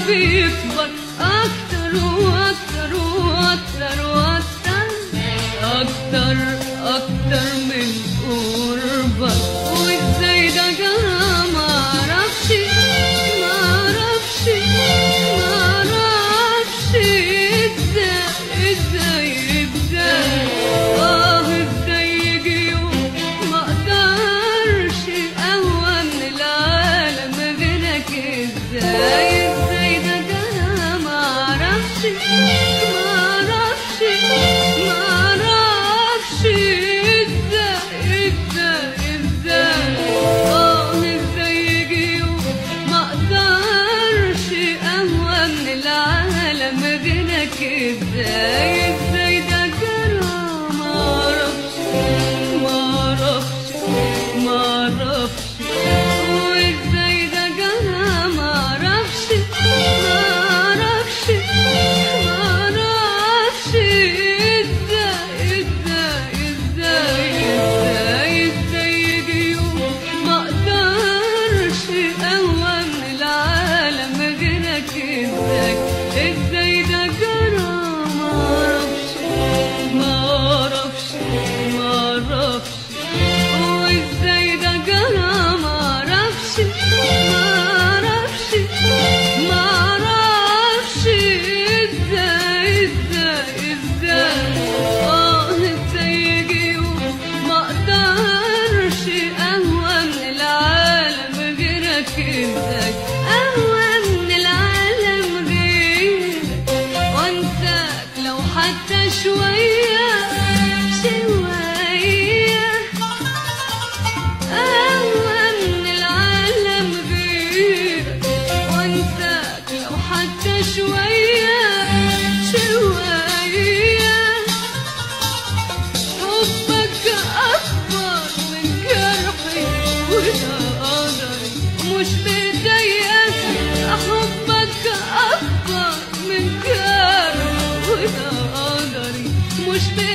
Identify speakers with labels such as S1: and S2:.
S1: بيكبر أكتر وأكتر وأكتر وأكتر أكتر أكتر من قربك. وإزاي ده جرى معرفش معرفش معرفش إزاي إزاي إزاي إزاي يجي يوم مقدرش أهوى من العالم غيرك. إزاي ازاي ازاي ده جرى معرفش معرفش معرفش. وازاي ده جرى معرفش معرفش معرفش. ازاي ازاي ازاي ازاي ازاي يجي يوم مقدرش اهوى من العالم غيرك. ازاي ازاي ده جرى معرفش معرفش معرفش. وازاي ده جرى معرفش معرفش معرفش. ازاي ازاي ازاي ازاي يجي يوم مقدرش اهوى من العالم غيرك. ازاي اهوى من العالم غيرك وانساك لو حتى شوية شوية. أهوى من العالم غيرك وانساك لو حتى شوية شوية. حبك أكبر من جرحي وده قدري مش بإيديا. حبك أكبر من جرحي وده قدري مش بإيديا.